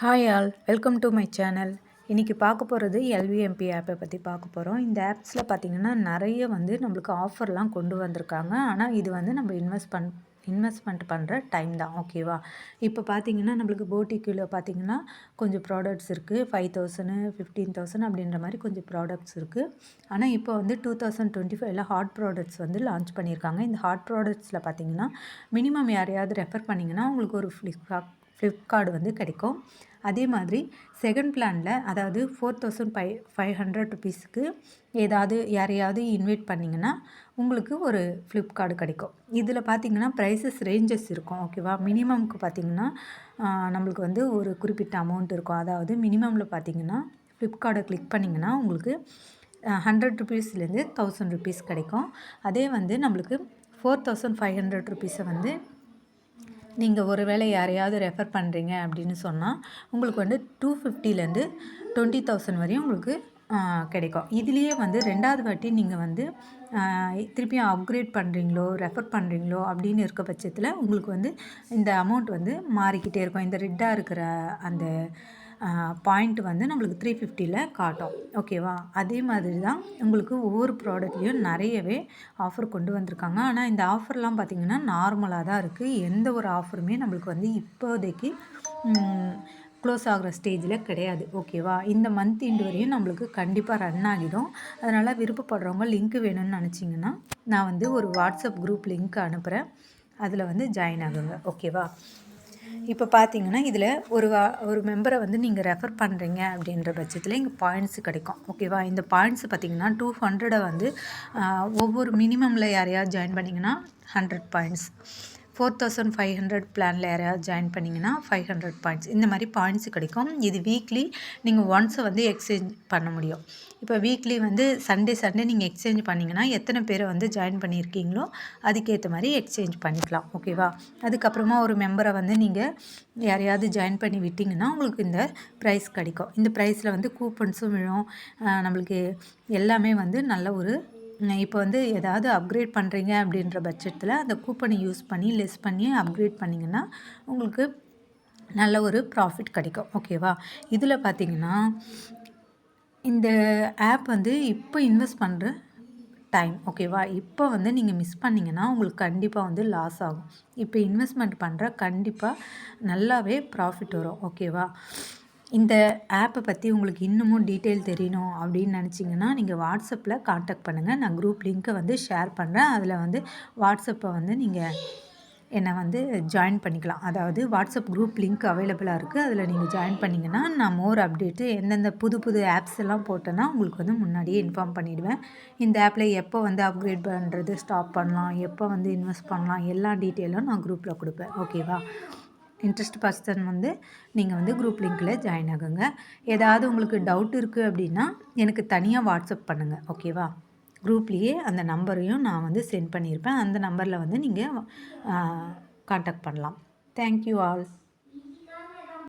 Hi all, welcome to my channel. இன்றைக்கி பார்க்க போகிறது எல்விஎம்பி ஆப்பை பற்றி பார்க்க போகிறோம். இந்த ஆப்ஸில் பார்த்திங்கன்னா நிறைய நம்மளுக்கு ஆஃபர்லாம் கொண்டு வந்திருக்காங்க. ஆனால் இது நம்ம இன்வெஸ்ட்மெண்ட் பண்ணுற டைம் தான். ஓகேவா? இப்போ பார்த்திங்கன்னா நம்மளுக்கு போட்டிக்குள்ளே பார்த்திங்கன்னா கொஞ்சம் ப்ராடக்ட்ஸ் இருக்குது. 5000 15,000 அப்படின்ற மாதிரி கொஞ்சம் ப்ராடக்ட்ஸ் இருக்குது. ஆனால் இப்போ 2025 ஹாட் ப்ராடக்ட்ஸ் லான்ச் பண்ணியிருக்காங்க. இந்த ஹாட் ப்ராடக்ட்ஸில் பார்த்திங்கன்னா மினிமம் யாரையாவது ரெஃபர் பண்ணிங்கன்னா உங்களுக்கு ஒரு ஃப்ளிப்கார்டு கிடைக்கும். அதே மாதிரி செகண்ட் பிளானில் அதாவது 4500 ருபீஸுக்கு யாரையாவது இன்வைட் பண்ணிங்கன்னா உங்களுக்கு ஒரு ஃப்ளிப்கார்டு கிடைக்கும். இதில் பார்த்திங்கன்னா ப்ரைஸஸ் ரேஞ்சஸ் இருக்கும். ஓகேவா? மினிமம்க்கு பார்த்திங்கன்னா நம்மளுக்கு ஒரு குறிப்பிட்ட அமௌண்ட் இருக்கும். அதாவது மினிமமில் பார்த்திங்கன்னா ஃப்ளிப்கார்டை கிளிக் பண்ணிங்கன்னா உங்களுக்கு 100 ருபீஸ்லேருந்து 1000 ருபீஸ் கிடைக்கும். அதே நம்மளுக்கு 4500 ருபீஸை நீங்கள் ஒரு வேளை யாரையாவது ரெஃபர் பண்ணுறீங்க அப்படின்னு சொன்னால் உங்களுக்கு 250லேருந்து 20,000 வரையும் உங்களுக்கு கிடைக்கும். இதுலேயே ரெண்டாவது வாட்டி நீங்கள் திருப்பியும் அப்கிரேட் பண்ணுறீங்களோ ரெஃபர் பண்ணுறீங்களோ அப்படின்னு இருக்க பட்சத்தில் உங்களுக்கு இந்த அமௌண்ட் மாறிக்கிட்டே இருக்கும். இந்த ரெட்டாக இருக்கிற அந்த பாயிண்ட் நம்மளுக்கு 350ல் காட்டும். ஓகேவா? அதே மாதிரி தான் உங்களுக்கு ஒவ்வொரு ப்ராடக்ட்லேயும் நிறையவே ஆஃபர் கொண்டு வந்திருக்காங்க. ஆனால் இந்த ஆஃபர்லாம் பார்த்திங்கன்னா நார்மலாக தான் இருக்குது. எந்த ஒரு ஆஃபருமே நம்மளுக்கு இப்போதைக்கு க்ளோஸ் ஆகிற ஸ்டேஜில் கிடையாது. ஓகேவா? இந்த மந்த் எண்டு வரையும் நம்மளுக்கு கண்டிப்பாக ரன் ஆகிடும். அதனால் விருப்பப்படுறவங்க லிங்க் வேணும்னு நினச்சிங்கன்னா நான் ஒரு வாட்ஸ்அப் குரூப் லிங்க் அனுப்புகிறேன். அதில் ஜாயின் ஆகுங்க. ஓகேவா? இப்போ பார்த்தீங்கன்னா இதில் ஒரு மெம்பரை நீங்கள் ரெஃபர் பண்ணுறீங்க அப்படின்ற பட்சத்தில் இங்கே பாயிண்ட்ஸ் கிடைக்கும். ஓகேவா? இந்த பாயிண்ட்ஸ் பார்த்திங்கன்னா 200 ஒவ்வொரு மினிமமில் யாரையாவது ஜாயின் பண்ணிங்கன்னா 100 பாயிண்ட்ஸ், 4500 பிளானில் யாரையாவது ஜாயின் பண்ணிங்கன்னா 500 பாயிண்ட்ஸ், இந்த மாதிரி பாயிண்ட்ஸ் கிடைக்கும். இது வீக்லி நீங்கள் ஒன்ஸை எக்ஸ்சேஞ்ச் பண்ண முடியும். இப்போ வீக்லி சண்டே நீங்கள் எக்ஸ்சேஞ்ச் பண்ணிங்கன்னா எத்தனை பேரை ஜாயின் பண்ணியிருக்கீங்களோ அதுக்கேற்ற மாதிரி எக்ஸ்சேஞ்ச் பண்ணிக்கலாம். ஓகேவா? அதுக்கப்புறமா ஒரு மெம்பரை நீங்கள் யாரையாவது ஜாயின் பண்ணி விட்டிங்கன்னா உங்களுக்கு இந்த ப்ரைஸ் கிடைக்கும். இந்த ப்ரைஸில் கூப்பன்ஸும் விழும். நம்மளுக்கு எல்லாமே நல்ல ஒரு இப்போ ஏதாவது அப்கிரேட் பண்ணுறீங்க அப்படின்ற பட்சத்தில் அந்த கூப்பனை யூஸ் பண்ணி லெஸ் பண்ணி அப்கிரேட் பண்ணிங்கன்னா உங்களுக்கு நல்ல ஒரு ப்ராஃபிட் கிடைக்கும். ஓகேவா? இதில் பார்த்திங்கன்னா இந்த ஆப் இப்போ இன்வெஸ்ட் பண்ணுற டைம். ஓகேவா? இப்போ நீங்கள் மிஸ் பண்ணிங்கன்னா உங்களுக்கு கண்டிப்பாக லாஸ் ஆகும். இப்போ இன்வெஸ்ட்மெண்ட் பண்ணுற கண்டிப்பாக நல்லாவே ப்ராஃபிட் வரும். ஓகேவா? இந்த ஆப்பை பற்றி உங்களுக்கு இன்னமும் டீட்டெயில் தெரியணும் அப்படின்னு நினச்சிங்கன்னா நீங்கள் வாட்ஸ்அப்பில் காண்டாக்ட் பண்ணுங்கள். நான் குரூப் லிங்க்கை ஷேர் பண்ணுறேன். அதில் வாட்ஸ்அப்பை நீங்கள் என்னை ஜாயின் பண்ணிக்கலாம். அதாவது வாட்ஸ்அப் குரூப் லிங்க் அவைலபிளாக இருக்குது. அதில் நீங்கள் ஜாயின் பண்ணிங்கன்னா நான் மோர் அப்டேட்டு எந்தெந்த புது ஆப்ஸ் எல்லாம் போட்டேன்னா உங்களுக்கு முன்னாடியே இன்ஃபார்ம் பண்ணிவிடுவேன். இந்த ஆப்பில் எப்போ அப்கிரேட் பண்ணுறது ஸ்டாப் பண்ணலாம், எப்போ இன்வெஸ்ட் பண்ணலாம், எல்லா டீட்டெயிலும் நான் குரூப்பில் கொடுப்பேன். ஓகேவா? இன்ட்ரெஸ்ட் பர்சன் நீங்கள் குரூப் லிங்க்கில் ஜாயின் ஆகுங்க. ஏதாவது உங்களுக்கு டவுட் இருக்குது அப்படின்னா எனக்கு தனியாக வாட்ஸ்அப் பண்ணுங்கள். ஓகேவா? குரூப்லேயே அந்த நம்பரையும் நான் சென்ட் பண்ணியிருப்பேன். அந்த நம்பரில் நீங்கள் காண்டாக்ட் பண்ணலாம். Thank you all.